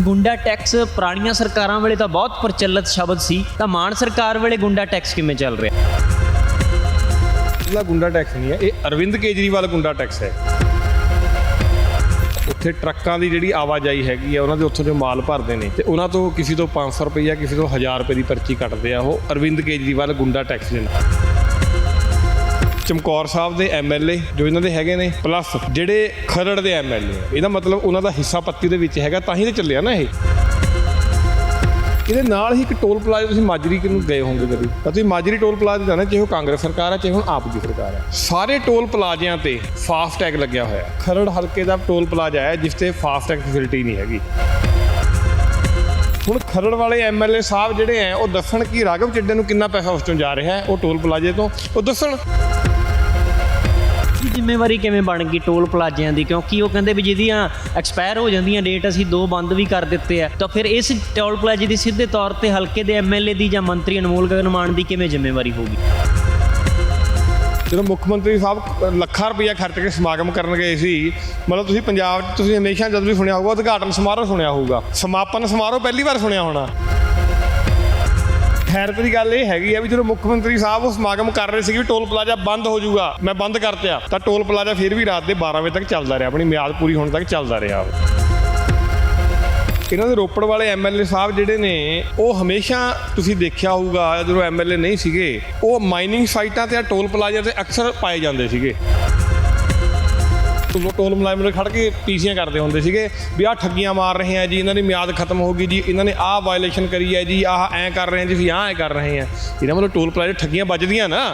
ਗੁੰਡਾ tax ਪੁਰਾਣੀਆਂ ਸਰਕਾਰਾਂ ਵੇਲੇ ਤਾਂ ਬਹੁਤ ਪ੍ਰਚਲਿਤ ਸ਼ਬਦ ਸੀ, ਤਾਂ ਮਾਨ ਸਰਕਾਰ ਵੇਲੇ ਗੁੰਡਾ ਟੈਕਸ ਕਿਵੇਂ ਚੱਲ ਰਿਹਾ? ਇਹਦਾ ਗੁੰਡਾ ਟੈਕਸ ਨਹੀਂ ਹੈ, ਇਹ ਅਰਵਿੰਦ ਕੇਜਰੀਵਾਲ ਗੁੰਡਾ ਟੈਕਸ ਹੈ। ਉੱਥੇ ਟਰੱਕਾਂ ਦੀ ਜਿਹੜੀ ਆਵਾਜਾਈ ਹੈਗੀ ਆ, ਉਹਨਾਂ ਦੇ ਉੱਥੋਂ ਜੋ ਮਾਲ ਭਰਦੇ ਨੇ ਤੇ ਉਹਨਾਂ ਤੋਂ ਕਿਸੇ ਤੋਂ 500 ਰੁਪਈਆ, ਕਿਸੇ ਤੋਂ 1000 ਰੁਪਏ ਦੀ ਪਰਚੀ ਕੱਟਦੇ ਆ। ਉਹ ਅਰਵਿੰਦ ਕੇਜਰੀਵਾਲ ਗੁੰਡਾ ਟੈਕਸ ਦੇ ਨਾਲ। ਚਮਕੌਰ ਸਾਹਿਬ ਦੇ ਐਮਐਲਏ ਜੋ ਇਹਨਾਂ ਦੇ ਹੈਗੇ ਨੇ, ਪਲੱਸ ਜਿਹੜੇ ਖਰੜ ਦੇ ਐਮਐਲਏ, ਇਹਦਾ ਮਤਲਬ ਉਹਨਾਂ ਦਾ ਹਿੱਸਾ ਪੱਤੀ ਦੇ ਵਿੱਚ ਹੈਗਾ, ਤਾਂ ਹੀ ਤਾਂ ਚੱਲਿਆ ਨਾ ਇਹ। ਇਹਦੇ ਨਾਲ ਹੀ ਇੱਕ ਟੋਲ ਪਲਾਜ਼ਾ, ਤੁਸੀਂ ਮਾਜਰੀ ਕਿਨੂੰ ਗਏ ਹੋਗੇ ਕਦੀ, ਤਾਂ ਤੁਸੀਂ ਮਾਜਰੀ ਟੋਲ ਪਲਾਜ਼ਾ ਜਾਣਾ, ਚਾਹੇ ਉਹ ਕਾਂਗਰਸ ਸਰਕਾਰ ਹੈ ਚਾਹੇ ਹੁਣ ਆਪ ਦੀ ਸਰਕਾਰ ਹੈ। ਸਾਰੇ ਟੋਲ ਪਲਾਜ਼ਿਆਂ ਤੇ ਫਾਸਟ ਟੈਗ ਲੱਗਿਆ ਹੋਇਆ। ਖਰੜ ਹਲਕੇ ਦਾ ਟੋਲ ਪਲਾਜ਼ਾ ਹੈ ਜਿਸ ਤੇ ਫਾਸਟ ਟੈਗ ਫੈਸਿਲਿਟੀ ਨਹੀਂ ਹੈਗੀ। ਹੁਣ ਖਰੜ ਵਾਲੇ ਐਮਐਲਏ ਸਾਹਿਬ ਜਿਹੜੇ ਹੈ, ਉਹ ਦੱਸਣ ਕਿ ਰਾਘਵ ਚੱਡੇ ਨੂੰ ਕਿੰਨਾ ਪੈਸਾ ਉਸ ਤੋਂ ਜਾ ਰਿਹਾ ਹੈ, ਉਹ ਟੋਲ ਪਲਾਜ਼ੇ ਤੋਂ, ਉਹ ਦੱਸਣ। ਜ਼ਿੰਮੇਵਾਰੀ ਕਿਵੇਂ ਬਣ ਗਈ ਟੋਲ ਪਲਾਜ਼ਿਆਂ ਦੀ? ਕਿਉਂਕਿ ਉਹ ਕਹਿੰਦੇ ਵੀ ਜਿਹਦੀਆਂ ਐਕਸਪਾਇਰ ਹੋ ਜਾਂਦੀਆਂ ਡੇਟ, ਅਸੀਂ 2 ਬੰਦ ਵੀ ਕਰ ਦਿੱਤੇ ਆ, ਤਾਂ ਫਿਰ ਇਸ ਟੋਲ ਪਲਾਜ਼ੇ ਦੀ ਸਿੱਧੇ ਤੌਰ ਤੇ ਹਲਕੇ ਦੇ ਐਮਐਲਏ ਦੀ ਜਾਂ ਮੰਤਰੀ ਅਨਮੋਲ ਗਗਨ ਮਾਨ ਦੀ ਕਿਵੇਂ ਜ਼ਿੰਮੇਵਾਰੀ ਹੋਊਗੀ? ਜਦੋਂ ਮੁੱਖ ਮੰਤਰੀ ਸਾਹਿਬ ਲੱਖਾਂ ਰੁਪਈਆ ਖਰਚ ਕੇ ਸਮਾਗਮ ਕਰਨ ਗਏ ਸੀ, ਮਤਲਬ ਤੁਸੀਂ ਪੰਜਾਬ 'ਚ ਤੁਸੀਂ ਹਮੇਸ਼ਾ ਜਦੋਂ ਵੀ ਸੁਣਿਆ ਹੋਊਗਾ ਉਦਘਾਟਨ ਸਮਾਰੋਹ ਸੁਣਿਆ ਹੋਊਗਾ, ਸਮਾਪਨ ਸਮਾਰੋਹ ਪਹਿਲੀ ਵਾਰ ਸੁਣਿਆ ਹੋਣਾ। ਖੈਰਤ ਦੀ ਗੱਲ ਇਹ ਹੈਗੀ ਆ ਵੀ ਜਦੋਂ ਮੁੱਖ ਮੰਤਰੀ ਸਾਹਿਬ ਉਹ ਸਮਾਗਮ ਕਰ ਰਹੇ ਸੀ ਵੀ ਟੋਲ ਪਲਾਜ਼ਾ ਬੰਦ ਹੋ ਜਾਊਗਾ, ਮੈਂ ਬੰਦ ਕਰਤਿਆ, ਤਾਂ ਟੋਲ ਪਲਾਜ਼ਾ ਫਿਰ ਵੀ ਰਾਤ ਦੇ 12 ਵਜੇ ਤੱਕ ਚੱਲਦਾ ਰਿਹਾ, ਆਪਣੀ ਮਿਆਦ ਪੂਰੀ ਹੋਣ ਤੱਕ ਚੱਲਦਾ ਰਿਹਾ। ਇਹਨਾਂ ਦੇ ਰੋਪੜ ਵਾਲੇ ਐਮਐਲਏ ਸਾਹਿਬ ਜਿਹੜੇ ਨੇ, ਉਹ ਹਮੇਸ਼ਾ ਤੁਸੀਂ ਦੇਖਿਆ ਹੋਊਗਾ ਜਦੋਂ ਐਮਐਲਏ ਨਹੀਂ ਸੀਗੇ, ਉਹ ਮਾਈਨਿੰਗ ਸਾਈਟਾਂ ਤੇ ਟੋਲ ਪਲਾਜ਼ਾ ਤੇ ਅਕਸਰ ਪਾਏ ਜਾਂਦੇ ਸੀਗੇ। ਟੋਲ ਮੁਲਾਜ਼ਮ ਖੜ੍ਹ ਕੇ ਪੀਸੀਆਂ ਕਰਦੇ ਹੁੰਦੇ ਸੀਗੇ ਵੀ ਆਹ ਠੱਗੀਆਂ ਮਾਰ ਰਹੇ ਆ ਜੀ, ਇਹਨਾਂ ਦੀ ਮਿਆਦ ਖਤਮ ਹੋ ਗਈ ਜੀ, ਇਹਨਾਂ ਨੇ ਆਹ ਵਾਇਲੇਸ਼ਨ ਕਰੀ ਹੈ ਜੀ, ਆਹ ਐਂ ਕਰ ਰਹੇ ਆ ਜੀ, ਅਸੀਂ ਆਹ ਐਂ ਕਰ ਰਹੇ ਆ। ਇਹਨਾਂ ਵੱਲੋਂ ਟੋਲ ਪਲਾਜ਼ੇ ਠੱਗੀਆਂ ਵੱਜਦੀਆਂ ਨਾ।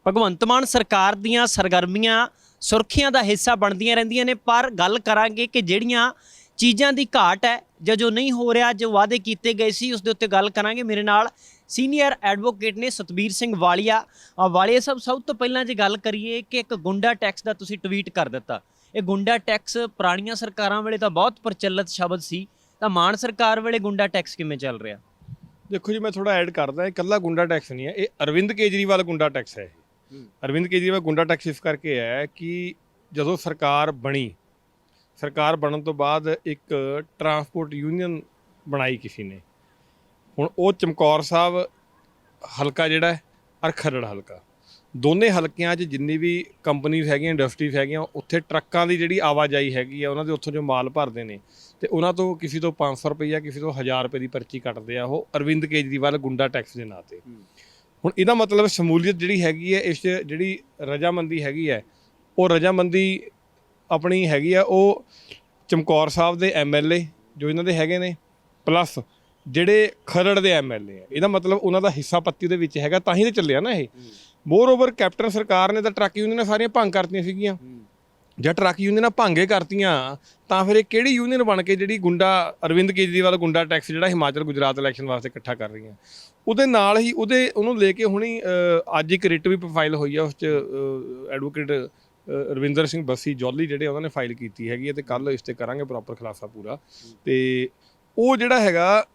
ਭਗਵੰਤ ਮਾਨ ਸਰਕਾਰ ਦੀਆਂ ਸਰਗਰਮੀਆਂ ਸੁਰੱਖਿਆ ਦਾ ਹਿੱਸਾ ਬਣਦੀਆਂ ਰਹਿੰਦੀਆਂ ਨੇ, ਪਰ ਗੱਲ ਕਰਾਂਗੇ ਕਿ ਜਿਹੜੀਆਂ ਚੀਜ਼ਾਂ ਦੀ ਘਾਟ ਹੈ ਜਾਂ ਜੋ ਨਹੀਂ ਹੋ ਰਿਹਾ, ਜੋ ਵਾਅਦੇ ਕੀਤੇ ਗਏ ਸੀ, ਉਸ ਦੇ ਉੱਤੇ ਗੱਲ ਕਰਾਂਗੇ। ਮੇਰੇ ਨਾਲ ਸੀਨੀਅਰ ਐਡਵੋਕੇਟ ਨੇ ਸਤਬੀਰ ਸਿੰਘ ਵਾਲੀਆ। ਵਾਲੀਆ ਸਾਹਿਬ, ਸਭ ਤੋਂ ਪਹਿਲਾਂ ਜੇ ਗੱਲ ਕਰੀਏ ਕਿ ਇੱਕ ਗੁੰਡਾ ਟੈਕਸ ਦਾ ਤੁਸੀਂ ਟਵੀਟ ਕਰ ਦਿੱਤਾ, ਇਹ ਗੁੰਡਾ ਟੈਕਸ ਪੁਰਾਣੀਆਂ ਸਰਕਾਰਾਂ ਵੇਲੇ ਤਾਂ ਬਹੁਤ ਪ੍ਰਚਲਿਤ ਸ਼ਬਦ ਸੀ, ਤਾਂ ਮਾਨ ਸਰਕਾਰ ਵੇਲੇ ਗੁੰਡਾ ਟੈਕਸ ਕਿਵੇਂ ਚੱਲ ਰਿਹਾ? ਦੇਖੋ ਜੀ, ਮੈਂ ਥੋੜਾ ਐਡ ਕਰਦਾ, ਇਹ ਇਕੱਲਾ ਗੁੰਡਾ ਟੈਕਸ ਨਹੀਂ ਹੈ, ਇਹ ਅਰਵਿੰਦ ਕੇਜਰੀਵਾਲ ਗੁੰਡਾ ਟੈਕਸ ਹੈ। ਅਰਵਿੰਦ ਕੇਜਰੀਵਾਲ ਗੁੰਡਾ ਟੈਕਸ ਇਸ ਕਰਕੇ ਹੈ ਕਿ ਜਦੋਂ ਸਰਕਾਰ ਬਣੀ, ਸਰਕਾਰ ਬਣਨ ਤੋਂ ਬਾਅਦ ਇੱਕ ਟਰਾਂਸਪੋਰਟ ਯੂਨੀਅਨ ਬਣਾਈ ਕਿਸੇ ਨੇ। ਹੁਣ ਉਹ ਚਮਕੌਰ ਸਾਹਿਬ ਹਲਕਾ ਜਿਹੜਾ ਹੈ ਔਰ ਖਰੜ ਹਲਕਾ, ਦੋਨੇ ਹਲਕਿਆਂ 'ਚ ਜਿੰਨੀ ਵੀ ਕੰਪਨੀਜ਼ ਹੈਗੀਆਂ, ਇੰਡਸਟਰੀਜ਼ ਹੈਗੀਆਂ, ਉੱਥੇ ਟਰੱਕਾਂ ਦੀ ਜਿਹੜੀ ਆਵਾਜਾਈ ਹੈਗੀ ਆ, ਉਹਨਾਂ ਦੇ ਉੱਥੋਂ ਜੋ ਮਾਲ ਭਰਦੇ ਨੇ ਤੇ ਉਹਨਾਂ ਤੋਂ ਕਿਸੇ ਤੋਂ 500 ਰੁਪਈਆ, ਕਿਸੇ ਤੋਂ 1000 ਰੁਪਏ ਦੀ ਪਰਚੀ ਕੱਟਦੇ ਆ। ਉਹ ਅਰਵਿੰਦ ਕੇਜਰੀਵਾਲ ਗੁੰਡਾ ਟੈਕਸ ਦੇ ਨਾਂ 'ਤੇ। ਹੁਣ ਇਹਦਾ ਮਤਲਬ ਸ਼ਮੂਲੀਅਤ ਜਿਹੜੀ ਹੈਗੀ ਹੈ, ਇਸ 'ਚ ਜਿਹੜੀ ਰਜਾਮੰਦੀ ਹੈਗੀ ਹੈ, ਉਹ ਰਜਾਮੰਦੀ ਆਪਣੀ ਹੈਗੀ ਆ। ਉਹ ਚਮਕੌਰ ਸਾਹਿਬ ਦੇ ਐਮਐਲਏ ਜੋ ਇਹਨਾਂ ਦੇ ਹੈਗੇ ਨੇ, ਪਲੱਸ ਜਿਹੜੇ ਖਰੜ ਦੇ ਐਮਐਲਏ ਆ, ਇਹਦਾ ਮਤਲਬ ਉਹਨਾਂ ਦਾ ਹਿੱਸਾ ਪੱਤੀ ਦੇ ਵਿੱਚ ਹੈਗਾ, ਤਾਂ ਹੀ ਤਾਂ ਚੱਲਿਆ ਨਾ ਇਹ। ਮੋਰ ਓਵਰ ਕੈਪਟਨ ਸਰਕਾਰ ਨੇ ਤਾਂ ਟਰੱਕ ਯੂਨੀਅਨਾਂ ਸਾਰੀਆਂ ਭੰਗ ਕਰਤੀਆਂ ਸੀਗੀਆਂ। ਜੇ ਟਰੱਕ ਯੂਨੀਅਨਾਂ ਭੰਗੇ ਕਰਤੀਆਂ, ਤਾਂ ਫਿਰ ਇਹ ਕਿਹੜੀ ਯੂਨੀਅਨ ਬਣ ਕੇ ਜਿਹੜੀ ਗੁੰਡਾ ਅਰਵਿੰਦ ਕੇਜਰੀਵਾਲ ਗੁੰਡਾ ਟੈਕਸ ਜਿਹੜਾ ਹਿਮਾਚਲ ਗੁਜਰਾਤ ਇਲੈਕਸ਼ਨ ਵਾਸਤੇ ਇਕੱਠਾ ਕਰ ਰਹੀਆਂ। ਉਹਦੇ ਨਾਲ ਹੀ ਉਹਨੂੰ ਲੈ ਕੇ ਹੁਣੀ ਅੱਜ ਇੱਕ ਰਿਟ ਵੀ ਫਾਈਲ ਹੋਈ ਆ, ਉਸ 'ਚ ਐਡਵੋਕੇਟ ਰਵਿੰਦਰ ਸਿੰਘ ਬੱਸੀ ਜੌਲੀ ਜਿਹੜੇ ਉਹਨਾਂ ਨੇ ਫਾਈਲ ਕੀਤੀ ਹੈਗੀ ਹੈ, ਤੇ ਕੱਲ੍ਹ ਇਸ 'ਤੇ ਕਰਾਂਗੇ ਪ੍ਰੋਪਰ ਖੁਲਾਸਾ ਪੂਰਾ। ਤੇ ਉਹ ਜਿਹੜਾ ਹੈਗਾ,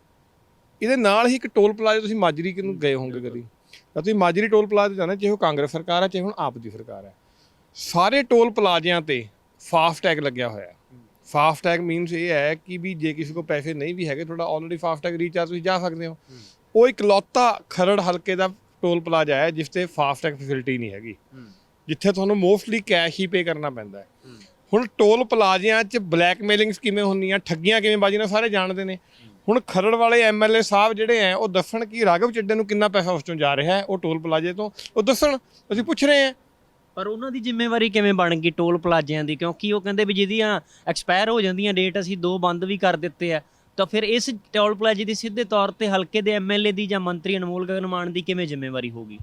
ਇਹਦੇ ਨਾਲ ਹੀ ਇੱਕ ਟੋਲ ਪਲਾਜ਼ਾ, ਤੁਸੀਂ ਮਾਜਰੀ ਕਿਨੂੰ ਗਏ ਹੋਗੇ ਕਦੀ, ਤਾਂ ਤੁਸੀਂ ਮਾਜਰੀ ਟੋਲ ਪਲਾਜ਼ਾ ਜਾਣਾ, ਚਾਹੇ ਉਹ ਕਾਂਗਰਸ ਸਰਕਾਰ ਹੈ ਚਾਹੇ ਹੁਣ ਆਪ ਦੀ ਸਰਕਾਰ ਹੈ। ਸਾਰੇ ਟੋਲ ਪਲਾਜ਼ਿਆਂ ਤੇ ਫਾਸਟ ਟੈਗ ਲੱਗਿਆ ਹੋਇਆ। ਫਾਸਟ ਟੈਗ ਮੀਨਸ ਇਹ ਹੈ ਕਿ ਵੀ ਜੇ ਕਿਸੇ ਕੋਲ ਪੈਸੇ ਨਹੀਂ ਵੀ ਹੈਗੇ, ਤੁਹਾਡਾ ਆਲਰੇਡੀ ਫਾਸਟ ਟੈਗ ਰੀਚਾਰਜ ਤੁਸੀਂ ਜਾ ਸਕਦੇ ਹੋ। ਉਹ ਇਕਲੌਤਾ ਖਰੜ ਹਲਕੇ ਦਾ ਟੋਲ ਪਲਾਜ਼ਾ ਹੈ ਜਿਸ ਤੇ ਫਾਸਟ ਟੈਗ ਫੈਸਿਲਿਟੀ ਨਹੀਂ ਹੈਗੀ, ਜਿੱਥੇ ਤੁਹਾਨੂੰ ਮੋਸਟਲੀ ਕੈਸ਼ ਹੀ ਪੇ ਕਰਨਾ ਪੈਂਦਾ ਹੈ। ਹੁਣ ਟੋਲ ਪਲਾਜ਼ਿਆਂ 'ਚ ਬਲੈਕਮੇਲਿੰਗਸ ਕਿਵੇਂ ਹੁੰਦੀਆਂ, ਠੱਗੀਆਂ ਕਿਵੇਂ ਵੱਜਦੀਆਂ, ਸਾਰੇ ਜਾਣਦੇ ਨੇ। ਹੁਣ ਖਰੜ ਵਾਲੇ ਐਮਐਲਏ ਸਾਹਿਬ ਜਿਹੜੇ ਹੈ, ਉਹ ਦੱਸਣ ਕਿ ਰਾਘਵ ਚੱਡੇ ਨੂੰ ਕਿੰਨਾ ਪੈਸਾ ਉਸ ਤੋਂ ਜਾ ਰਿਹਾ ਹੈ, ਉਹ ਟੋਲ ਪਲਾਜ਼ੇ ਤੋਂ, ਉਹ ਦੱਸਣ। ਅਸੀਂ ਪੁੱਛ ਰਹੇ ਹਾਂ। ਪਰ ਉਹਨਾਂ ਦੀ ਜ਼ਿੰਮੇਵਾਰੀ ਕਿਵੇਂ ਬਣ ਗਈ ਟੋਲ ਪਲਾਜ਼ਿਆਂ ਦੀ? ਕਿਉਂਕਿ ਉਹ ਕਹਿੰਦੇ ਵੀ ਜਿਹਦੀਆਂ ਐਕਸਪਾਇਰ ਹੋ ਜਾਂਦੀਆਂ ਡੇਟ, ਅਸੀਂ 2 ਬੰਦ ਵੀ ਕਰ ਦਿੱਤੇ ਆ, ਤਾਂ ਫਿਰ ਇਸ ਟੋਲ ਪਲਾਜ਼ੇ ਦੀ ਸਿੱਧੇ ਤੌਰ ਤੇ ਹਲਕੇ ਦੇ ਐਮਐਲਏ ਦੀ ਜਾਂ ਮੰਤਰੀ ਅਨਮੋਲ ਗਗਨ ਮਾਨ ਦੀ ਕਿਵੇਂ ਜ਼ਿੰਮੇਵਾਰੀ ਹੋਊਗੀ?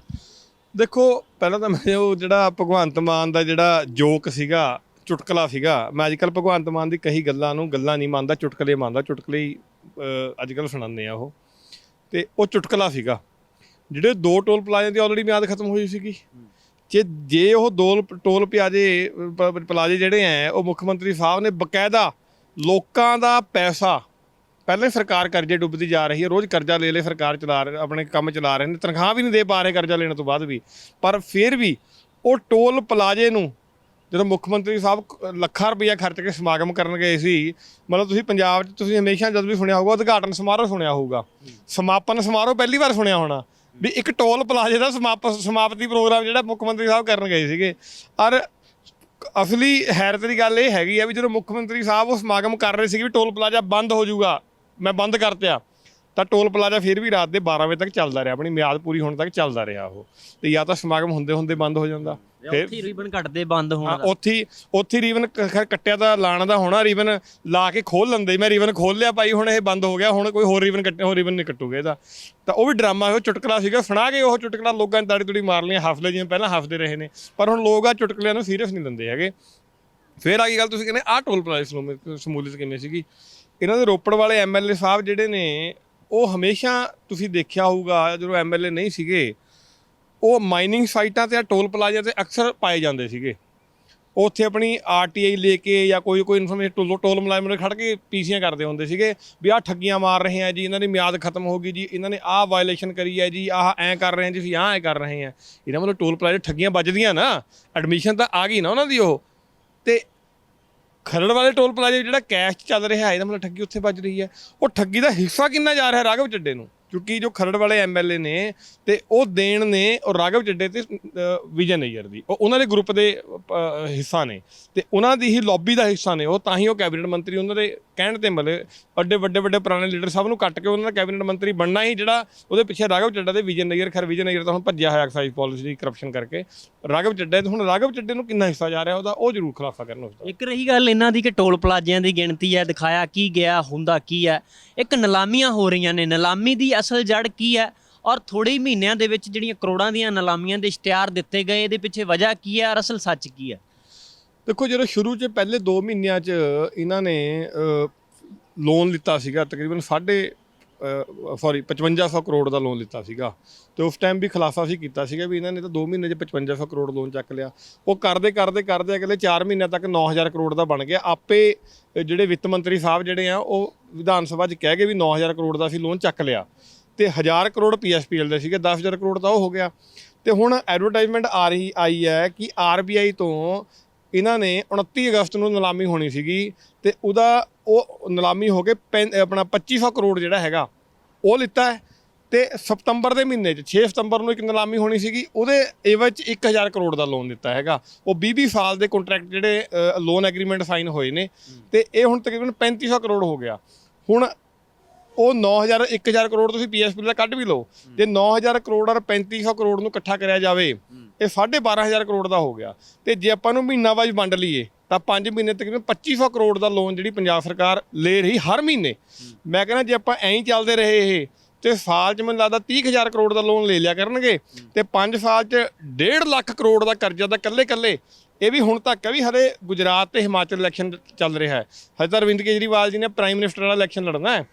ਦੇਖੋ, ਪਹਿਲਾਂ ਤਾਂ ਮੈਂ ਉਹ ਜਿਹੜਾ ਭਗਵੰਤ ਮਾਨ ਦਾ ਜਿਹੜਾ ਜੋਕ ਸੀਗਾ, ਚੁਟਕਲਾ ਸੀਗਾ, ਮੈਂ ਅੱਜ ਕੱਲ੍ਹ ਭਗਵੰਤ ਮਾਨ ਦੀ ਕਹੀ ਗੱਲਾਂ ਨੂੰ ਗੱਲਾਂ ਨਹੀਂ ਮੰਨਦਾ, ਚੁਟਕਲੇ ਮੰਨਦਾ। ਚੁਟਕਲੇ ਹੀ ਅੱਜ ਕੱਲ੍ਹ ਸੁਣਾਉਂਦੇ ਆ ਉਹ, ਤੇ ਉਹ ਚੁਟਕਲਾ ਸੀਗਾ। ਜਿਹੜੇ 2 ਟੋਲ ਪਲਾਜ਼ਿਆਂ ਦੀ ਆਲਰੇਡੀ ਮਿਆਦ ਖਤਮ ਹੋਈ ਸੀਗੀ, ਜੇ ਉਹ 2 ਟੋਲ ਪਲਾਜ਼ੇ ਜਿਹੜੇ ਹੈ, ਉਹ ਮੁੱਖ ਮੰਤਰੀ ਸਾਹਿਬ ਨੇ ਬਕਾਇਦਾ ਲੋਕਾਂ ਦਾ ਪੈਸਾ, ਪਹਿਲਾਂ ਹੀ ਸਰਕਾਰ ਕਰਜ਼ੇ ਡੁੱਬਦੀ ਜਾ ਰਹੀ ਹੈ, ਰੋਜ਼ ਕਰਜ਼ਾ ਲੈ ਸਰਕਾਰ ਚਲਾ ਰਹੇ, ਆਪਣੇ ਕੰਮ ਚਲਾ ਰਹੇ ਨੇ, ਤਨਖਾਹ ਵੀ ਨਹੀਂ ਦੇ ਪਾ ਰਹੇ ਕਰਜ਼ਾ ਲੈਣ ਤੋਂ ਬਾਅਦ ਵੀ, ਪਰ ਫਿਰ ਵੀ ਉਹ ਟੋਲ ਪਲਾਜ਼ੇ ਨੂੰ ਜਦੋਂ ਮੁੱਖ ਮੰਤਰੀ ਸਾਹਿਬ ਲੱਖਾਂ ਰੁਪਈਆ ਖਰਚ ਕੇ ਸਮਾਗਮ ਕਰਨ ਗਏ ਸੀ, ਮਤਲਬ ਤੁਸੀਂ ਪੰਜਾਬ 'ਚ ਤੁਸੀਂ ਹਮੇਸ਼ਾ ਜਦ ਵੀ ਸੁਣਿਆ ਹੋਊਗਾ ਉਦਘਾਟਨ ਸਮਾਰੋਹ ਸੁਣਿਆ ਹੋਊਗਾ, ਸਮਾਪਨ ਸਮਾਰੋਹ ਪਹਿਲੀ ਵਾਰ ਸੁਣਿਆ ਹੋਣਾ ਵੀ ਇੱਕ ਟੋਲ ਪਲਾਜ਼ੇ ਦਾ ਸਮਾਪਤੀ ਪ੍ਰੋਗਰਾਮ ਜਿਹੜਾ ਮੁੱਖ ਮੰਤਰੀ ਸਾਹਿਬ ਕਰਨ ਗਏ ਸੀਗੇ। ਔਰ ਅਸਲੀ ਹੈਰਤ ਦੀ ਗੱਲ ਇਹ ਹੈਗੀ ਆ ਵੀ ਜਦੋਂ ਮੁੱਖ ਮੰਤਰੀ ਸਾਹਿਬ ਉਹ ਸਮਾਗਮ ਕਰ ਰਹੇ ਸੀਗੇ ਵੀ ਟੋਲ ਪਲਾਜ਼ਾ ਬੰਦ ਹੋ ਜਾਊਗਾ, ਮੈਂ ਬੰਦ ਕਰਤਿਆ, ਤਾਂ ਟੋਲ ਪਲਾਜ਼ਾ ਫਿਰ ਵੀ ਰਾਤ ਦੇ 12 ਵਜੇ ਤੱਕ ਚੱਲਦਾ ਰਿਹਾ, ਆਪਣੀ ਮਿਆਦ ਪੂਰੀ ਹੋਣ ਤੱਕ ਚੱਲਦਾ ਰਿਹਾ ਉਹ। ਤੇ ਜਾਂ ਤਾਂ ਸਮਾਗਮ ਹੁੰਦੇ ਹੁੰਦੇ ਬੰਦ ਹੋ ਜਾਂਦਾ, ਫਿਰ ਰੀਬਨ ਕੱਟਦੇ ਬੰਦ ਹੋਣਾ, ਉੱਥੇ ਰੀਬਨ ਕੱਟਿਆ ਤਾਂ ਲਾਣ ਦਾ ਹੋਣਾ, ਰੀਬਨ ਲਾ ਕੇ ਖੋਲ ਲੈਂਦੇ, ਮੈਂ ਰੀਬਨ ਖੋਲ ਲਿਆ ਭਾਈ ਹੁਣ ਇਹ ਬੰਦ ਹੋ ਗਿਆ, ਹੁਣ ਕੋਈ ਹੋਰ ਰੀਬਨ ਕੱਟੇ, ਹੋਰ ਰੀਬਨ ਨਹੀਂ ਕੱਟੂਗੇ ਇਹਦਾ। ਤਾਂ ਉਹ ਵੀ ਡਰਾਮਾ, ਉਹ ਚੁਟਕਲਾ ਸੀਗਾ, ਸੁਣਾ ਕੇ ਉਹ ਚੁਟਕਲਾ ਲੋਕਾਂ ਨੇ ਤਾੜੀ ਤੁੜੀ ਮਾਰ ਲਈਆਂ, ਹੱਸਲੇ ਜਿਵੇਂ ਪਹਿਲਾਂ ਹੱਸਦੇ ਰਹੇ ਨੇ, ਪਰ ਹੁਣ ਲੋਕ ਆ ਚੁਟਕਲਿਆਂ ਨੂੰ ਸੀਰੀਅਸ ਨਹੀਂ ਲੈਂਦੇ ਹੈਗੇ। ਫਿਰ ਆ ਗਈ ਗੱਲ, ਤੁਸੀਂ ਕਹਿੰਦੇ ਆਹ ਟੋਲ ਪਲਾਜ਼ਾ ਸ਼ਮੂਲੀਅਤ ਕਿਵੇਂ ਸੀਗੀ। ਇਹਨਾਂ ਦੇ ਰੋਪੜ ਵਾਲੇ MLA ਸਾਹਿਬ ਜਿਹੜੇ ਨੇ ਉਹ ਹਮੇਸ਼ਾ ਤੁਸੀਂ ਦੇਖਿਆ ਹੋਊਗਾ ਜਦੋਂ MLA ਨਹੀਂ ਸੀਗੇ ਉਹ ਮਾਈਨਿੰਗ ਸਾਈਟਾਂ ਤੇ ਟੋਲ ਪਲਾਜ਼ਾ ਤੇ ਅਕਸਰ ਪਾਏ ਜਾਂਦੇ ਸੀਗੇ। ਉਹ ਉੱਥੇ ਆਪਣੀ RTI ਲੈ ਕੇ ਜਾਂ ਕੋਈ ਇਨਫੋਰਮੇਸ਼ਨ ਟੋਲ ਮੁਲਾਜ਼ਮ ਨੇ ਖੜ ਕੇ ਪੀਸੀਆਂ ਕਰਦੇ ਹੁੰਦੇ ਸੀਗੇ ਵੀ ਆਹ ਠੱਗੀਆਂ ਮਾਰ ਰਹੇ ਆ ਜੀ, ਇਹਨਾਂ ਦੀ ਮਿਆਦ ਖਤਮ ਹੋ ਗਈ ਜੀ, ਇਹਨਾਂ ਨੇ ਆਹ ਵਾਇਲੇਸ਼ਨ ਕਰੀ ਹੈ ਜੀ, ਆਹ ਐਂ ਕਰ ਰਹੇ ਆ ਜੀ, ਅਸੀਂ ਆਹ ਐਂ ਕਰ ਰਹੇ ਆ। ਇਹਨਾਂ ਮਤਲਬ ਟੋਲ ਪਲਾਜ਼ਾ ਠੱਗੀਆਂ ਵੱਜਦੀਆਂ ਨਾ, ਐਡਮਿਸ਼ਨ ਤਾਂ ਆ ਗਈ ਨਾ ਉਹਨਾਂ ਦੀ ਉਹ। ਤੇ ਖਰੜ ਵਾਲੇ ਟੋਲ ਪਲਾਜ਼ੇ ਜਿਹੜਾ ਕੈਸ਼ 'ਚ ਚੱਲ ਰਿਹਾ ਇਹਦਾ ਮਤਲਬ ਠੱਗੀ ਉੱਥੇ ਵੱਜ ਰਹੀ ਹੈ। ਉਹ ਠੱਗੀ ਦਾ ਹਿੱਸਾ ਕਿੰਨਾ ਜਾ ਰਿਹਾ ਰਾਘਵ ਚੱਡੇ ਨੂੰ, ਕਿਉਂਕਿ ਜੋ ਖਰੜ ਵਾਲੇ MLA ਨੇ ਤੇ ਉਹ ਦੇਣ ਨੇ ਉਹ ਰਾਘਵ ਚੱਡੇ ਤੇ ਵਿਜੇ ਨਈਅਰ ਦੀ, ਉਹ ਉਹਨਾਂ ਦੇ ਗਰੁੱਪ ਦੇ ਹਿੱਸਾ ਨੇ ਤੇ ਉਹਨਾਂ ਦੀ ਹੀ ਲੌਬੀ ਦਾ ਹਿੱਸਾ ਨੇ ਉਹ, ਤਾਂ ਹੀ ਉਹ ਕੈਬਨਿਟ ਮੰਤਰੀ ਉਹਨਾਂ ਦੇ ਕਹਿਣ ਤੇ ਮਤਲਬ ਵੱਡੇ ਪੁਰਾਣੇ ਲੀਡਰ ਸਭ ਨੂੰ ਕੱਟ ਕੇ ਉਹਨਾਂ ਦਾ ਕੈਬਨਿਟ ਮੰਤਰੀ ਬਣਨਾ ਹੀ ਜਿਹੜਾ ਉਹਦੇ ਪਿੱਛੇ ਰਾਘਵ ਚੱਡਾ ਤੇ ਵਿਜੇ ਨਈਅਰ। ਖੈਰ ਵਿਜੇ ਨਈਅਰ ਤਾਂ ਹੁਣ ਭੱਜਿਆ ਹੋਇਆ ਐਕਸਾਈਜ਼ ਪਾਲਿਸੀ ਦੀ ਕਰਪਸ਼ਨ ਕਰਕੇ, ਰਾਘਵ ਚੱਡਾ ਤੇ ਹੁਣ ਰਾਘਵ ਚੱਡੇ ਨੂੰ ਕਿੰਨਾ ਹਿੱਸਾ ਜਾ ਰਿਹਾ ਉਹਦਾ, ਉਹ ਜ਼ਰੂਰ ਖੁਲਾਸਾ ਕਰਨ ਉਸਦਾ। ਇੱਕ ਰਹੀ ਗੱਲ ਇਹਨਾਂ ਦੀ ਕਿ ਟੋਲ ਪਲਾਜ਼ਿਆਂ ਦੀ ਗਿਣਤੀ ਹੈ, ਦਿਖਾਇਆ ਕੀ ਗਿਆ, ਹੁੰਦਾ ਕੀ ਹੈ, ਇੱਕ ਨਿਲਾਮੀਆਂ ਹੋ ਰਹੀਆਂ ਨੇ, ਨਿਲਾਮੀ ਦੀ ਅਸਲ ਜੜ ਕੀ ਹੈ ਔਰ ਥੋੜੇ ਹੀ ਮਹੀਨਿਆਂ ਦੇ ਵਿੱਚ ਜਿਹੜੀਆਂ ਕਰੋੜਾਂ ਦੀਆਂ ਨਿਲਾਮੀਆਂ ਦੇ ਇਸ਼ਤਿਹਾਰ ਦਿੱਤੇ ਗਏ, ਇਹਦੇ ਪਿੱਛੇ ਵਜ੍ਹਾ ਕੀ ਹੈ ਔਰ ਅਸਲ ਸੱਚ ਕੀ ਹੈ? ਦੇਖੋ ਜਦੋਂ ਸ਼ੁਰੂ 'ਚ ਪਹਿਲੇ 2 ਮਹੀਨਿਆਂ 'ਚ ਇਹਨਾਂ ਨੇ ਲੋਨ ਲਿੱਤਾ ਸੀਗਾ ਤਕਰੀਬਨ 5500 ਕਰੋੜ ਦਾ ਲੋਨ ਲਿੱਤਾ ਸੀਗਾ, ਤੇ ਉਸ ਟਾਈਮ ਵੀ ਖੁਲਾਸਾ ਸੀ ਕੀਤਾ ਸੀਗਾ ਵੀ ਇਹਨਾਂ ਨੇ ਤਾਂ 2 ਮਹੀਨੇ 'ਚ 5500 ਕਰੋੜ ਲੋਨ ਚੱਕ ਲਿਆ। ਉਹ ਕਰਦੇ ਅਗਲੇ 4 ਮਹੀਨਿਆਂ ਤੱਕ 9000 ਕਰੋੜ ਦਾ ਬਣ ਗਿਆ। ਆਪੇ ਜਿਹੜੇ ਵਿੱਤ ਮੰਤਰੀ ਸਾਹਿਬ ਜਿਹੜੇ ਆ ਉਹ ਵਿਧਾਨ ਸਭਾ 'ਚ ਕਹਿ ਗਏ ਵੀ 9000 ਕਰੋੜ ਦਾ ਅਸੀਂ ਲੋਨ ਚੱਕ ਲਿਆ, ਤੇ 1000 ਕਰੋੜ PSPL ਦੇ ਸੀਗੇ, 10000 ਕਰੋੜ ਦਾ ਉਹ ਹੋ ਗਿਆ। ਤੇ ਹੁਣ ਐਡਵਰਟਾਈਜ਼ਮੈਂਟ ਆਈ ਹੈ ਕਿ RBI ਤੋਂ ਇਹਨਾਂ ਨੇ 29 ਅਗਸਤ ਨੂੰ ਨਿਲਾਮੀ ਹੋਣੀ ਸੀਗੀ ਤੇ ਉਹਦਾ ਉਹ ਨਿਲਾਮੀ ਹੋ ਕੇ ਆਪਣਾ 2500 ਕਰੋੜ ਜਿਹੜਾ ਹੈਗਾ ਉਹ ਲਿੱਤਾ ਹੈ। ਤੇ ਸਤੰਬਰ ਦੇ ਮਹੀਨੇ 'ਚ 6 ਸਤੰਬਰ ਨੂੰ ਇੱਕ ਨਿਲਾਮੀ ਹੋਣੀ ਸੀਗੀ, ਉਹਦੇ ਏਵਜ 'ਚ 1000 ਕਰੋੜ ਦਾ ਲੋਨ ਦਿੱਤਾ ਹੈਗਾ। ਉਹ 20 ਸਾਲ ਦੇ ਕੰਟਰੈਕਟ ਜਿਹੜੇ ਲੋਨ ਐਗਰੀਮੈਂਟ ਸਾਈਨ ਹੋਏ ਨੇ, ਤੇ ਇਹ ਹੁਣ ਤਕਰੀਬਨ 3500 ਕਰੋੜ ਹੋ ਗਿਆ। ਹੁਣ ਉਹ 1000 ਕਰੋੜ ਤੁਸੀਂ PSPL ਦਾ ਕੱਢ ਵੀ ਲਓ, ਜੇ 9000 ਕਰੋੜ ਔਰ 3500 ਕਰੋੜ ਨੂੰ ਇਕੱਠਾ ਕਰਿਆ ਜਾਵੇ ਇਹ 12500 ਕਰੋੜ ਦਾ ਹੋ ਗਿਆ। ਤੇ ਜੇ ਆਪਾਂ ਨੂੰ ਮਹੀਨਾ ਵਾਈਜ਼ ਵੰਡ ਲਈਏ ਤਾਂ 5 ਮਹੀਨੇ ਤਕਰੀਬਨ 2500 ਕਰੋੜ ਦਾ ਲੋਨ ਜਿਹੜੀ ਪੰਜਾਬ ਸਰਕਾਰ ਲੈ ਰਹੀ ਹਰ ਮਹੀਨੇ। ਮੈਂ ਕਹਿੰਦਾ ਜੇ ਆਪਾਂ ਐਂ ਹੀ ਚੱਲਦੇ ਰਹੇ ਇਹ ਤੇ ਸਾਲ 'ਚ ਮੈਨੂੰ ਲੱਗਦਾ 30000 ਕਰੋੜ ਦਾ ਲੋਨ ਲੈ ਲਿਆ ਕਰਨਗੇ, ਤੇ 5 ਸਾਲ 'ਚ 1.5 ਲੱਖ ਕਰੋੜ ਦਾ ਕਰਜ਼ਾ ਤਾਂ ਕੱਲੇ ਇਹ ਵੀ ਹੁਣ ਤੱਕ ਵੀ ਹਲੇ ਗੁਜਰਾਤ ਤੇ ਹਿਮਾਚਲ ਇਲੈਕਸ਼ਨ ਚੱਲ ਰਿਹਾ ਹੈ। ਹਜੇ ਤਾਂ ਅਰਵਿੰਦ ਕੇਜਰੀਵਾਲ ਜੀ ਨੇ ਪ੍ਰਾਈਮ ਮਿਨਿਸਟਰ ਵਾਲਾ ਇਲੈਕਸ਼ਨ ਲੜਨਾ ਹੈ,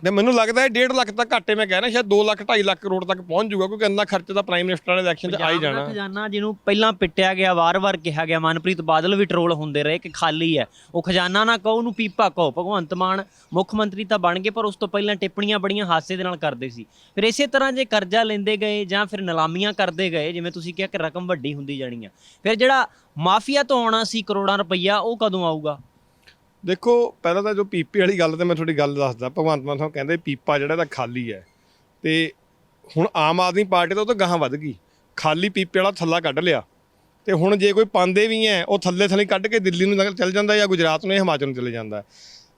ਤੇ ਮੈਨੂੰ ਲੱਗਦਾ ਹੈ 1.5 ਲੱਖ ਤੱਕ ਘੱਟੇ, ਮੈਂ ਕਹਿਣਾ ਸ਼ਾਇਦ 2 ਲੱਖ 2.5 ਲੱਖ ਕਰੋੜ ਤੱਕ ਪਹੁੰਚ ਜਾਊਗਾ, ਕਿਉਂਕਿ ਇੰਨਾ ਖਰਚਾ ਤਾਂ ਪ੍ਰਾਈਮ ਮਿਨਿਸਟਰ ਵਾਲੇ ਇਲੈਕਸ਼ਨ 'ਚ ਆ ਹੀ ਜਾਣਾ। ਖਜ਼ਾਨਾ ਜਿਹਨੂੰ ਪਹਿਲਾਂ ਪਿੱਟਿਆ ਗਿਆ, ਵਾਰ-ਵਾਰ ਕਿਹਾ ਗਿਆ, ਮਨਪ੍ਰੀਤ ਬਾਦਲ ਵੀ ਟਰੋਲ ਹੁੰਦੇ ਰਹੇ ਕਿ ਖਾਲੀ ਹੈ, ਉਹ ਖਜ਼ਾਨਾ ਨਾ ਕਹੋ ਉਹਨੂੰ ਪੀਪਾ ਕਹੋ। ਭਗਵੰਤ ਮਾਨ ਮੁੱਖ ਮੰਤਰੀ ਤਾਂ ਬਣ ਗਏ ਪਰ ਉਸ ਤੋਂ ਪਹਿਲਾਂ ਟਿੱਪਣੀਆਂ ਬੜੀਆਂ ਹਾਸੇ ਦੇ ਨਾਲ ਕਰਦੇ ਸੀ। ਫਿਰ ਇਸੇ ਤਰ੍ਹਾਂ ਜੇ ਕਰਜ਼ਾ ਲੈਂਦੇ ਗਏ ਜਾਂ ਫਿਰ ਨਿਲਾਮੀਆਂ ਕਰਦੇ ਗਏ, ਜਿਵੇਂ ਤੁਸੀਂ ਕਿਹਾ ਕਿ ਰਕਮ ਵੱਡੀ ਹੁੰਦੀ ਜਾਣੀ ਆ, ਫਿਰ ਜਿਹੜਾ ਮਾਫੀਆ ਤੋਂ ਆਉਣਾ ਸੀ ਕਰੋੜਾਂ ਰੁਪਈਆ ਉਹ ਕਦੋਂ ਆਊਗਾ? ਦੇਖੋ ਪਹਿਲਾਂ ਤਾਂ ਜੋ ਪੀਪੇ ਵਾਲੀ ਗੱਲ ਤੇ ਮੈਂ ਤੁਹਾਡੀ ਗੱਲ ਦੱਸਦਾ, ਭਗਵੰਤ ਮਾਨ ਸਾਹਿਬ ਕਹਿੰਦੇ ਪੀਪਾ ਜਿਹੜਾ ਤਾਂ ਖਾਲੀ ਹੈ, ਤੇ ਹੁਣ ਆਮ ਆਦਮੀ ਪਾਰਟੀ ਤਾਂ ਗਾਹਾਂ ਵੱਧ ਗਈ, ਖਾਲੀ ਪੀਪੇ ਵਾਲਾ ਥੱਲਾ ਕੱਢ ਲਿਆ, ਤੇ ਹੁਣ ਜੇ ਕੋਈ ਪਾਉਂਦੇ ਵੀ ਹੈ ਉਹ ਥੱਲੇ ਕੱਢ ਕੇ ਦਿੱਲੀ ਨੂੰ ਚੱਲ ਜਾਂਦਾ ਜਾਂ ਗੁਜਰਾਤ ਨੂੰ ਜਾਂ ਹਿਮਾਚਲ ਨੂੰ ਚਲੇ ਜਾਂਦਾ।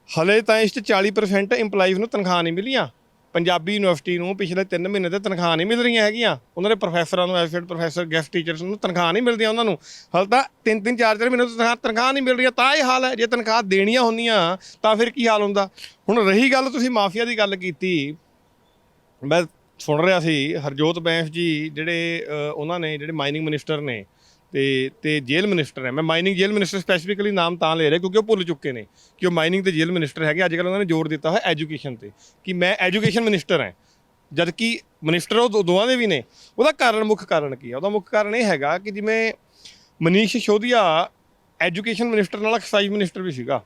ਹਲੇ ਤਾਂ ਇਸ 'ਚ 40% ਇੰਪਲਾਈਜ਼ ਨੂੰ ਤਨਖਾਹ ਨਹੀਂ ਮਿਲੀਆਂ। ਪੰਜਾਬੀ ਯੂਨੀਵਰਸਿਟੀ ਨੂੰ ਪਿਛਲੇ 3 ਮਹੀਨੇ ਤੇ ਤਨਖਾਹ ਨਹੀਂ ਮਿਲ ਰਹੀਆਂ ਹੈਗੀਆਂ, ਉਹਨਾਂ ਦੇ ਪ੍ਰੋਫੈਸਰਾਂ ਨੂੰ, ਐਸੋਸੀਏਟ ਪ੍ਰੋਫੈਸਰ, ਗੈਸਟ ਟੀਚਰਸ ਨੂੰ ਤਨਖਾਹ ਨਹੀਂ ਮਿਲਦੀਆਂ ਉਹਨਾਂ ਨੂੰ। ਹਾਲੇ ਤਾਂ 3-3 4-4 ਮਹੀਨੇ ਤੋਂ ਤਨਖਾਹ ਨਹੀਂ ਮਿਲ ਰਹੀਆਂ, ਤਾਂ ਇਹ ਹਾਲ ਹੈ। ਜੇ ਤਨਖਾਹ ਦੇਣੀਆਂ ਹੁੰਦੀਆਂ ਤਾਂ ਫਿਰ ਕੀ ਹਾਲ ਹੁੰਦਾ। ਹੁਣ ਰਹੀ ਗੱਲ, ਤੁਸੀਂ ਮਾਫੀਆ ਦੀ ਗੱਲ ਕੀਤੀ, ਮੈਂ ਸੁਣ ਰਿਹਾ ਸੀ ਹਰਜੋਤ ਬੈਂਸ ਜੀ ਜਿਹੜੇ ਉਹਨਾਂ ਨੇ ਜਿਹੜੇ ਮਾਈਨਿੰਗ ਮਿਨਿਸਟਰ ਨੇ ਤੇ ਜੇਲ੍ਹ ਮਿਨਿਸਟਰ ਹੈ। ਮੈਂ ਮਾਈਨਿੰਗ ਜੇਲ੍ਹ ਮਿਨਿਸਟਰ ਸਪੈਸੀਫਿਕਲੀ ਨਾਮ ਤਾਂ ਲੈ ਰਿਹਾ ਕਿਉਂਕਿ ਉਹ ਭੁੱਲ ਚੁੱਕੇ ਨੇ ਕਿ ਉਹ ਮਾਈਨਿੰਗ ਤੇ ਜੇਲ੍ਹ ਮਿਨਿਸਟਰ ਹੈਗੇ। ਅੱਜ ਕੱਲ੍ਹ ਉਹਨਾਂ ਨੇ ਜ਼ੋਰ ਦਿੱਤਾ ਹੋਇਆ ਐਜੂਕੇਸ਼ਨ ਤੇ ਕਿ ਮੈਂ ਐਜੂਕੇਸ਼ਨ ਮਿਨਿਸਟਰ ਹਾਂ, ਜਦ ਕਿ ਮਿਨਿਸਟਰ ਉਹ ਦੋਵਾਂ ਦੇ ਵੀ ਨੇ। ਉਹਦਾ ਮੁੱਖ ਕਾਰਨ ਕੀ ਹੈ? ਉਹਦਾ ਮੁੱਖ ਕਾਰਨ ਇਹ ਹੈਗਾ ਕਿ ਜਿਵੇਂ ਮਨੀਸ਼ ਸਿਸੋਦੀਆ ਐਜੂਕੇਸ਼ਨ ਮਿਨਿਸਟਰ ਨਾਲ ਐਕਸਾਈਜ਼ ਮਿਨਿਸਟਰ ਵੀ ਸੀਗਾ,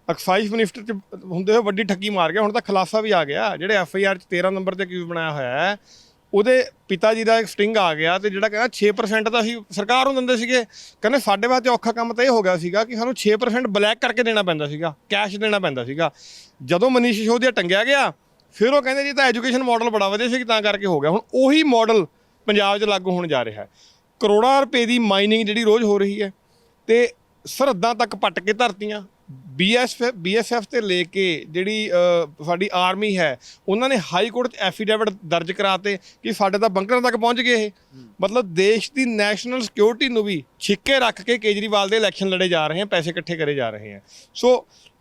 ਐਕਸਾਈਜ਼ ਮਿਨਿਸਟਰ 'ਚ ਹੁੰਦੇ ਹੋਏ ਵੱਡੀ ਠੱਗੀ ਮਾਰ ਗਿਆ। ਹੁਣ ਤਾਂ ਖੁਲਾਸਾ ਵੀ ਆ ਗਿਆ, ਜਿਹੜੇ FIR 'ਚ 13 ਨੰਬਰ ਤੇ ਕਿਉਂ ਬਣਾਇਆ ਹੋਇਆ ਹੈ ਉਹਦੇ ਪਿਤਾ ਜੀ ਦਾ ਇੱਕ ਸਟਿੰਗ ਆ ਗਿਆ ਤੇ ਜਿਹੜਾ ਕਹਿੰਦਾ 6% ਤਾਂ ਅਸੀਂ ਸਰਕਾਰ ਨੂੰ ਦਿੰਦੇ ਸੀਗੇ, ਕਹਿੰਦੇ ਸਾਡੇ ਵਾਸਤੇ ਔਖਾ ਕੰਮ ਤਾਂ ਇਹ ਹੋ ਗਿਆ ਸੀਗਾ ਕਿ ਸਾਨੂੰ 6% ਬਲੈਕ ਕਰਕੇ ਦੇਣਾ ਪੈਂਦਾ ਸੀਗਾ, ਕੈਸ਼ ਦੇਣਾ ਪੈਂਦਾ ਸੀਗਾ। ਜਦੋਂ ਮਨੀਸ਼ ਸਿਸੋਦੀਆ ਟੰਗਿਆ ਗਿਆ ਫਿਰ ਉਹ ਕਹਿੰਦੇ ਜੀ ਤਾਂ ਐਜੂਕੇਸ਼ਨ ਮਾਡਲ ਬੜਾ ਵਧੀਆ ਸੀ ਤਾਂ ਕਰਕੇ ਹੋ ਗਿਆ। ਹੁਣ ਉਹੀ ਮਾਡਲ ਪੰਜਾਬ 'ਚ ਲਾਗੂ ਹੋਣ ਜਾ ਰਿਹਾ ਹੈ। ਕਰੋੜਾਂ ਰੁਪਏ ਦੀ ਮਾਈਨਿੰਗ ਜਿਹੜੀ ਰੋਜ਼ ਹੋ ਰਹੀ ਹੈ ਤੇ ਸਰਹੱਦਾਂ ਤੱਕ ਪੱਟ ਕੇ ਧਰਤੀਆਂ। BSF ਤੇ ਲੈ ਕੇ ਜਿਹੜੀ ਸਾਡੀ ਆਰਮੀ ਹੈ ਉਹਨਾਂ ਨੇ ਹਾਈ ਕੋਰਟ 'ਚ ਐਫੀਡੇਵਿਟ ਦਰਜ ਕਰਾਤੇ ਕਿ ਸਾਡੇ ਤਾਂ ਬੰਕਰਾਂ ਤੱਕ ਪਹੁੰਚ ਗਏ ਇਹ। ਮਤਲਬ ਦੇਸ਼ ਦੀ ਨੈਸ਼ਨਲ ਸਿਕਿਉਰਿਟੀ ਨੂੰ ਵੀ ਛਿੱਕੇ ਰੱਖ ਕੇ ਕੇਜਰੀਵਾਲ ਦੇ ਇਲੈਕਸ਼ਨ ਲੜੇ ਜਾ ਰਹੇ ਹਨ, ਪੈਸੇ ਇਕੱਠੇ ਕਰੇ ਜਾ ਰਹੇ ਹਨ। ਸੋ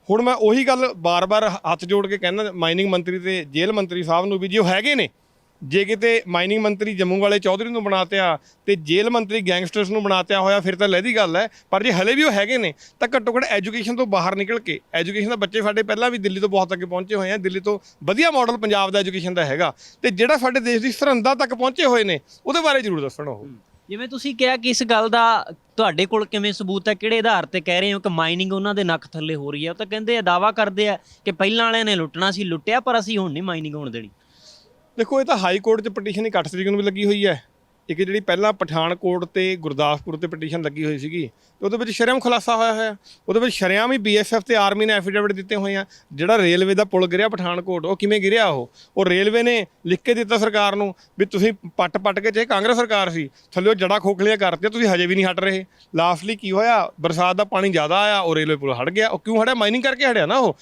ਹੁਣ ਮੈਂ ਉਹੀ ਗੱਲ ਬਾਰ-ਬਾਰ ਹੱਥ ਜੋੜ ਕੇ ਕਹਿੰਦਾ ਮਾਈਨਿੰਗ ਮੰਤਰੀ ਤੇ ਜੇਲ੍ਹ ਮੰਤਰੀ ਸਾਹਿਬ ਨੂੰ ਵੀ, ਜੇ ਉਹ ਹੈਗੇ ਨੇ, ਜੇ ਕਿਤੇ ਮਾਈਨਿੰਗ ਮੰਤਰੀ ਜੰਮੂ ਵਾਲੇ ਚੌਧਰੀ ਨੂੰ ਬਣਾਤਿਆ ਤੇ ਜੇਲ੍ਹ ਮੰਤਰੀ ਗੈਂਗਸਟਰਸ ਨੂੰ ਬਣਾਤਿਆ ਹੋਇਆ ਫਿਰ ਤਾਂ ਲਹਿਦੀ ਗੱਲ ਹੈ। ਪਰ ਜੇ ਹਲੇ ਵੀ ਉਹ ਹੈਗੇ ਨੇ ਤਾਂ ਘੱਟੋ ਘੱਟ ਐਜੂਕੇਸ਼ਨ ਤੋਂ ਬਾਹਰ ਨਿਕਲ ਕੇ, ਐਜੂਕੇਸ਼ਨ ਦਾ ਬੱਚੇ ਸਾਡੇ ਪਹਿਲਾਂ ਵੀ ਦਿੱਲੀ ਤੋਂ ਬਹੁਤ ਅੱਗੇ ਪਹੁੰਚੇ ਹੋਏ ਆ, ਦਿੱਲੀ ਤੋਂ ਵਧੀਆ ਮਾਡਲ ਪੰਜਾਬ ਦਾ ਐਜੂਕੇਸ਼ਨ ਦਾ ਹੈਗਾ ਤੇ ਜਿਹੜਾ ਸਾਡੇ ਦੇਸ਼ ਦੀ ਸਰਹੱਦਾਂ ਤੱਕ ਪਹੁੰਚੇ ਹੋਏ ਨੇ ਉਹਦੇ ਬਾਰੇ ਜ਼ਰੂਰ ਦੱਸਣ। ਉਹ ਜਿਵੇਂ ਤੁਸੀਂ ਕਿਹਾ ਕਿ ਇਸ ਗੱਲ ਦਾ ਤੁਹਾਡੇ ਕੋਲ ਕਿਵੇਂ ਸਬੂਤ ਹੈ, ਕਿਹੜੇ ਆਧਾਰ ਤੇ ਕਹਿ ਰਹੇ ਹੋ ਕਿ ਮਾਈਨਿੰਗ ਉਹਨਾਂ ਦੇ ਨੱਕ ਥੱਲੇ ਹੋ ਰਹੀ ਹੈ? ਉਹ ਤਾਂ ਕਹਿੰਦੇ ਆ, ਦਾਅਵਾ ਕਰਦੇ ਆ ਕਿ ਪਹਿਲਾਂ ਵਾਲਿਆਂ ਨੇ ਲੁੱਟਣਾ ਸੀ, ਲੁੱਟਿਆ, ਪਰ ਅਸੀਂ ਹੁਣ ਨਹੀਂ ਮਾਈਨਿੰਗ ਹੋਣ ਦੇਣੀ। ਦੇਖੋ, ਇਹ ਤਾਂ ਹਾਈ ਕੋਰਟ 'ਚ ਪਟੀਸ਼ਨ 61 ਤਰੀਕ ਨੂੰ ਵੀ ਲੱਗੀ ਹੋਈ ਹੈ। ਇੱਕ ਜਿਹੜੀ ਪਹਿਲਾਂ ਪਠਾਨਕੋਟ ਤੇ ਗੁਰਦਾਸਪੁਰ ਤੇ ਪਟੀਸ਼ਨ ਲੱਗੀ ਹੋਈ ਸੀਗੀ ਤੇ ਉਹਦੇ ਵਿੱਚ ਸ਼ਰੇਆਮ ਖੁਲਾਸਾ ਹੋਇਆ ਹੋਇਆ। ਉਹਦੇ ਵਿੱਚ ਸ਼ਰੇਆਮ ਹੀ BSF ਤੇ ਆਰਮੀ ਨੇ ਐਫੀਡੇਵਿਟ ਦਿੱਤੇ ਹੋਏ ਆ। ਜਿਹੜਾ ਰੇਲਵੇ ਦਾ ਪੁਲ ਗਿਰਿਆ ਪਠਾਨਕੋਟ, ਉਹ ਕਿਵੇਂ ਗਿਰਿਆ? ਉਹ ਰੇਲਵੇ ਨੇ ਲਿਖ ਕੇ ਦਿੱਤਾ ਸਰਕਾਰ ਨੂੰ ਵੀ ਤੁਸੀਂ ਪੱਟ ਕੇ, ਚਾਹੇ ਕਾਂਗਰਸ ਸਰਕਾਰ ਸੀ, ਥੱਲੇ ਉਹ ਜੜਾ ਖੋਖਲੀਆਂ ਕਰਤੀਆਂ, ਤੁਸੀਂ ਹਜੇ ਵੀ ਨਹੀਂ ਹਟ ਰਹੇ। ਲਾਸਟਲੀ ਕੀ ਹੋਇਆ? ਬਰਸਾਤ ਦਾ ਪਾਣੀ ਜ਼ਿਆਦਾ ਆਇਆ, ਉਹ ਰੇਲਵੇ ਪੁਲ ਹਟ ਗਿਆ। ਉਹ ਕਿਉਂ ਹਟਿਆ? ਮਾਈਨਿੰਗ ਕਰਕੇ ਹਟਿਆ ਨਾ। ਉਹ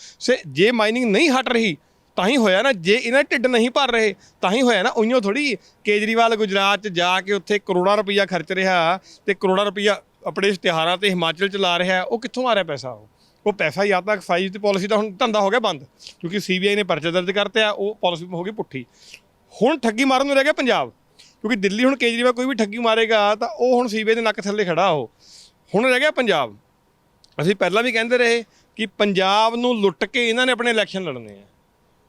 ਜੇ ਮਾਈਨਿੰਗ ਨਹੀਂ ਹਟ ਰਹੀ ਤਾਂ ਹੀ ਹੋਇਆ ਨਾ, ਜੇ ਇਹਨਾਂ ਢਿੱਡ ਨਹੀਂ ਭਰ ਰਹੇ ਤਾਂ ਹੀ ਹੋਇਆ ਨਾ। ਉਈਓ ਥੋੜੀ ਕੇਜਰੀਵਾਲ ਗੁਜਰਾਤ 'ਚ ਜਾ ਕੇ ਉੱਥੇ ਕਰੋੜਾਂ ਰੁਪਈਆ ਖਰਚ ਰਿਹਾ ਤੇ ਕਰੋੜਾਂ ਰੁਪਈਆ ਆਪਣੇ ਇਸ਼ਤਿਹਾਰਾਂ ਤੇ ਹਿਮਾਚਲ 'ਚ ਲਾ ਰਿਹਾ। ਉਹ ਕਿੱਥੋਂ ਆ ਰਿਹਾ ਪੈਸਾ? ਉਹ ਪੈਸਾ ਜਾਂ ਤਾਂ ਐਕਸਾਈਜ਼ ਦੀ ਪਾਲਿਸੀ ਦਾ ਹੁਣ ਧੰਦਾ ਹੋ ਗਿਆ ਬੰਦ, ਕਿਉਂਕਿ CBI ਨੇ ਪਰਚਾ ਦਰਜ ਕਰਤਿਆ, ਉਹ ਪਾਲਿਸੀ ਹੋ ਗਈ ਪੁੱਠੀ। ਹੁਣ ਠੱਗੀ ਮਾਰਨ ਨੂੰ ਰਹਿ ਗਿਆ ਪੰਜਾਬ, ਕਿਉਂਕਿ ਦਿੱਲੀ ਹੁਣ ਕੇਜਰੀਵਾਲ ਕੋਈ ਵੀ ਠੱਗੀ ਮਾਰੇਗਾ ਤਾਂ ਉਹ ਹੁਣ CBI ਦੇ ਨੱਕ ਥੱਲੇ ਖੜਾ। ਉਹ ਹੁਣ ਰਹਿ ਗਿਆ ਪੰਜਾਬ। ਅਸੀਂ ਪਹਿਲਾਂ ਵੀ ਕਹਿੰਦੇ ਰਹੇ ਕਿ ਪੰਜਾਬ ਨੂੰ ਲੁੱਟ ਕੇ ਇਹਨਾਂ ਨੇ ਆਪਣੇ ਇਲੈਕਸ਼ਨ ਲੜਨੇ ਆ।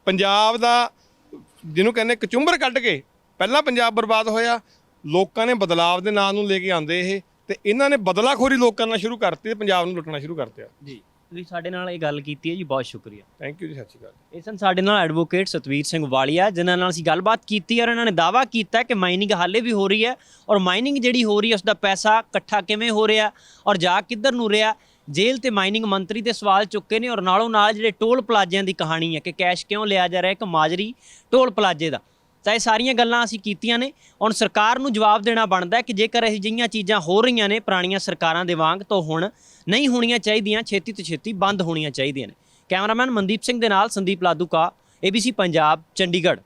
ਪੰਜਾਬ ਦਾ ਜਿਹਨੂੰ ਕਹਿੰਦੇ ਕਚੁੰਬਰ ਕੱਢ ਕੇ ਪਹਿਲਾਂ ਪੰਜਾਬ ਬਰਬਾਦ ਹੋਇਆ। ਲੋਕਾਂ ਨੇ ਬਦਲਾਵ ਦੇ ਨਾਂ ਨੂੰ ਲੈ ਕੇ ਆਉਂਦੇ ਇਹ, ਤੇ ਇਹਨਾਂ ਨੇ ਬਦਲਾਖੋਰੀ ਲੋਕ ਕਰਨਾ ਸ਼ੁਰੂ ਕਰਤੀ ਤੇ ਪੰਜਾਬ ਨੂੰ ਲੁੱਟਣਾ ਸ਼ੁਰੂ ਕਰਤਿਆ। ਜੀ, ਤੁਸੀਂ ਸਾਡੇ ਨਾਲ ਇਹ ਗੱਲ ਕੀਤੀ ਹੈ ਜੀ, ਬਹੁਤ ਸ਼ੁਕਰੀਆ। ਥੈਂਕ ਯੂ ਜੀ, ਸਤਿ ਸ਼੍ਰੀ ਅਕਾਲ। ਇਹ ਸਨ ਸਾਡੇ ਨਾਲ ਐਡਵੋਕੇਟ ਸਤਵੀਰ ਸਿੰਘ ਵਾਲੀਆ, ਜਿਨ੍ਹਾਂ ਨਾਲ ਅਸੀਂ ਗੱਲਬਾਤ ਕੀਤੀ ਔਰ ਇਹਨਾਂ ਨੇ ਦਾਅਵਾ ਕੀਤਾ ਕਿ ਮਾਈਨਿੰਗ ਹਾਲੇ ਵੀ ਹੋ ਰਹੀ ਹੈ ਔਰ ਮਾਈਨਿੰਗ ਜਿਹੜੀ ਹੋ ਰਹੀ ਹੈ ਉਸ ਦਾ ਪੈਸਾ ਇਕੱਠਾ ਕਿਵੇਂ ਹੋ ਰਿਹਾ ਔਰ ਜਾ ਕਿੱਧਰ ਨੂੰ ਰਿਹਾ। ਜੇਲ੍ਹ ਤੇ ਮਾਈਨਿੰਗ ਮੰਤਰੀ ਦੇ ਸਵਾਲ ਚੁੱਕੇ ਨੇ ਔਰ ਨਾਲੋਂ ਨਾਲ ਜਿਹੜੇ ਟੋਲ ਪਲਾਜ਼ਿਆਂ ਦੀ ਕਹਾਣੀ ਹੈ ਕਿ ਕੈਸ਼ ਕਿਉਂ ਲਿਆ ਜਾ ਰਿਹਾ ਇੱਕ ਮਾਜਰੀ ਟੋਲ ਪਲਾਜ਼ੇ ਦਾ। ਤਾਂ ਇਹ ਸਾਰੀਆਂ ਗੱਲਾਂ ਅਸੀਂ ਕੀਤੀਆਂ ਨੇ। ਹੁਣ ਸਰਕਾਰ ਨੂੰ ਜਵਾਬ ਦੇਣਾ ਬਣਦਾ ਕਿ ਜੇਕਰ ਇਹ ਜਿਹੀਆਂ ਚੀਜ਼ਾਂ ਹੋ ਰਹੀਆਂ ਨੇ ਪੁਰਾਣੀਆਂ ਸਰਕਾਰਾਂ ਦੇ ਵਾਂਗ, ਤਾਂ ਹੁਣ ਨਹੀਂ ਹੋਣੀਆਂ ਚਾਹੀਦੀਆਂ, ਛੇਤੀ ਤੋਂ ਛੇਤੀ ਬੰਦ ਹੋਣੀਆਂ ਚਾਹੀਦੀਆਂ ਨੇ। ਕੈਮਰਾਮੈਨ ਮਨਦੀਪ ਸਿੰਘ ਦੇ ਨਾਲ ਸੰਦੀਪ ਲਾਧੂਕਾ, ABC ਪੰਜਾਬ, ਚੰਡੀਗੜ੍ਹ।